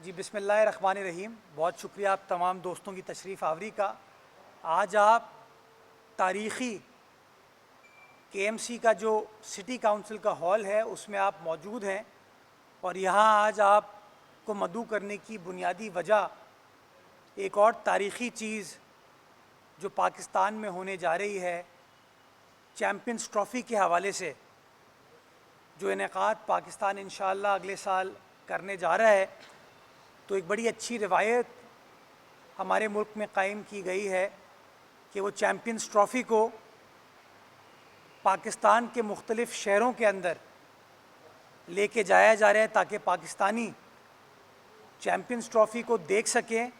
जी बिस्मिल्लाहिर्रहमानिर्रहीम। बहुत शुक्रिया आप तमाम दोस्तों की तशरीफ़ आवरी का। आज आप तारीख़ी केएमसी का जो सिटी काउंसिल का हॉल है उसमें आप मौजूद हैं और यहाँ आज आपको मदऊ करने की बुनियादी वजह एक और तारीख़ी चीज़ जो पाकिस्तान में होने जा रही है, चैम्पियंस ट्रॉफ़ी के हवाले से जो इनेकाद पाकिस्तान इंशाअल्लाह अगले साल करने जा रहा है, तो एक बड़ी अच्छी रिवायत हमारे मुल्क में कायम की गई है कि वो चैम्पियंस ट्रॉफ़ी को पाकिस्तान के मुख्तलिफ़ शहरों के अंदर लेके जाया जा रहा है ताकि पाकिस्तानी चैम्पियंस ट्रॉफ़ी को देख सकें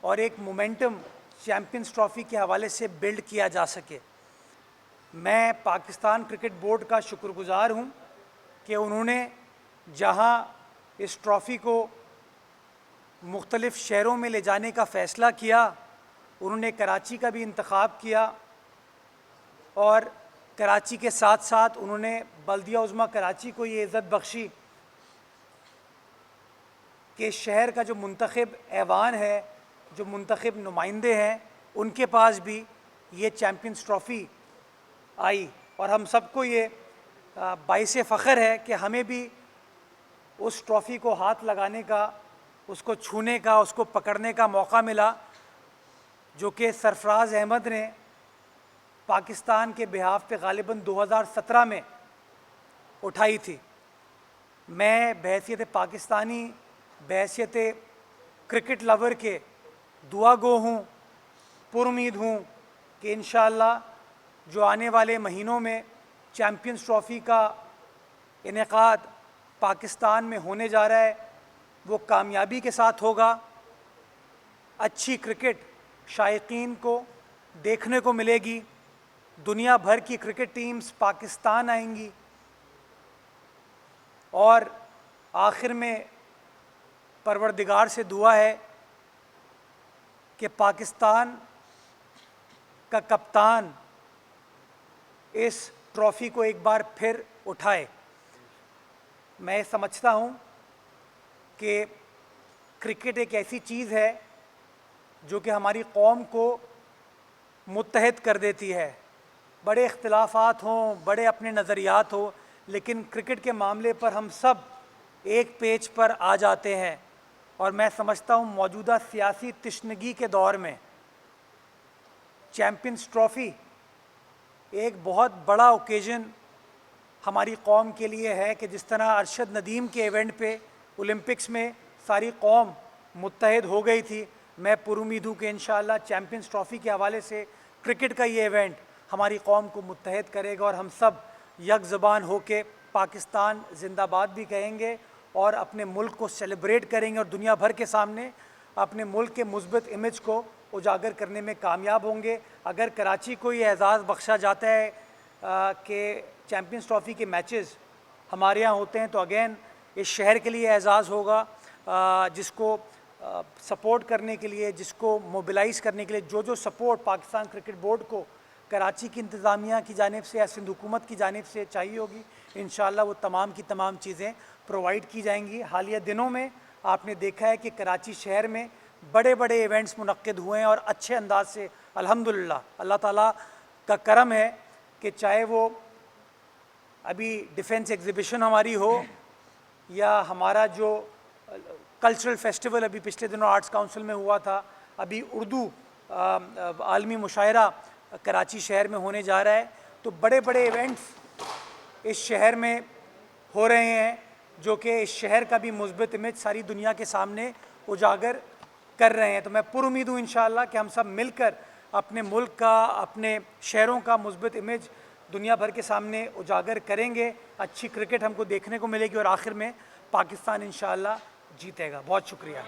और एक मोमेंटम चैम्पियंस ट्रॉफ़ी के हवाले से बिल्ड किया जा सके। मैं पाकिस्तान क्रिकेट बोर्ड का शुक्रगुज़ार हूँ कि उन्होंने जहाँ इस ट्रॉफ़ी को मुख्तलिफ़ शहरों में ले जाने का फ़ैसला किया, उन्होंने कराची का भी इंतख़ाब किया और कराची के साथ साथ उन्होंने बल्दिया उज़्मा कराची को ये इज़्ज़त बख्शी कि शहर का जो मुंतखब ऐवान है, जो मुंतखब नुमाइंदे हैं, उनके पास भी ये चैम्पियंस ट्रॉफ़ी आई और हम सबको ये बाइसे फ़ख्र है कि हमें भी उस ट्रॉफ़ी को हाथ लगाने का, उसको छूने का, उसको पकड़ने का मौका मिला जो कि सरफराज अहमद ने पाकिस्तान के बिहाफ पे ग़ालिबन 2017 में उठाई थी। मैं बहैसियत पाकिस्तानी, बहैसियत क्रिकेट लवर के दुआ गो हूँ, पुरुमीद हूँ कि इंशाअल्लाह जो आने वाले महीनों में चैम्पियंस ट्रॉफ़ी का इनेकाद पाकिस्तान में होने जा रहा है वो कामयाबी के साथ होगा। अच्छी क्रिकेट शायकीन को देखने को मिलेगी, दुनिया भर की क्रिकेट टीम्स पाकिस्तान आएंगी और आखिर में परवरदिगार से दुआ है कि पाकिस्तान का कप्तान इस ट्रॉफ़ी को एक बार फिर उठाए। मैं समझता हूँ कि क्रिकेट एक ऐसी चीज़ है जो कि हमारी कौम को मुत्तहद कर देती है। बड़े इख्तिलाफ़ात हों, बड़े अपने नज़रियात हो, लेकिन क्रिकेट के मामले पर हम सब एक पेज पर आ जाते हैं और मैं समझता हूँ मौजूदा सियासी तशनगी के दौर में चैम्पियंस ट्रॉफ़ी एक बहुत बड़ा ओकेज़न हमारी कौम के लिए है कि जिस तरह अरशद नदीम के इवेंट पे ओलंपिक्स में सारी कौम मुत्तहद हो गई थी, मैं पुरुमीद हूँ कि इंशाअल्लाह चैम्पियंस ट्रॉफ़ी के हवाले से क्रिकेट का ये इवेंट हमारी कौम को मुत्तहद करेगा और हम सब यक ज़बान हो के पाकिस्तान जिंदाबाद भी कहेंगे और अपने मुल्क को सेलिब्रेट करेंगे और दुनिया भर के सामने अपने मुल्क के मुस्बत इमेज को उजागर करने में कामयाब होंगे। अगर कराची को ये एज़ाज़ बख्शा जाता है कि चैम्पियंस ट्रॉफ़ी के मैचेस हमारे यहाँ होते हैं तो अगेन इस शहर के लिए एज़ाज़ होगा, जिसको सपोर्ट करने के लिए, जिसको मोबिलाइज़ करने के लिए जो सपोर्ट पाकिस्तान क्रिकेट बोर्ड को कराची की इंतज़ामिया की जानिब से या सिंध हुकूमत की जानिब से चाहिए होगी, इंशाअल्लाह वो तमाम की तमाम चीज़ें प्रोवाइड की जाएंगी। हालिया दिनों में आपने देखा है कि कराची शहर में बड़े बड़े इवेंट्स मुनक्किद हुए हैं और अच्छे अंदाज से अल्हम्दुलिल्लाह अल्लाह ताला का करम है कि चाहे वो अभी डिफेंस एग्ज़िबिशन हमारी हो या हमारा जो कल्चरल फेस्टिवल अभी पिछले दिनों आर्ट्स काउंसिल में हुआ था, अभी उर्दू आलमी मुशायरा कराची शहर में होने जा रहा है, तो बड़े बड़े इवेंट्स इस शहर में हो रहे हैं जो कि इस शहर का भी मुस्बत इमेज सारी दुनिया के सामने उजागर कर रहे हैं। तो मैं पुरुमीद हूँ इंशाअल्लाह कि हम सब मिलकर अपने मुल्क का, अपने शहरों का मुस्बत इमेज दुनिया भर के सामने उजागर करेंगे। अच्छी क्रिकेट हमको देखने को मिलेगी और आखिर में पाकिस्तान इंशाअल्लाह जीतेगा। बहुत शुक्रिया।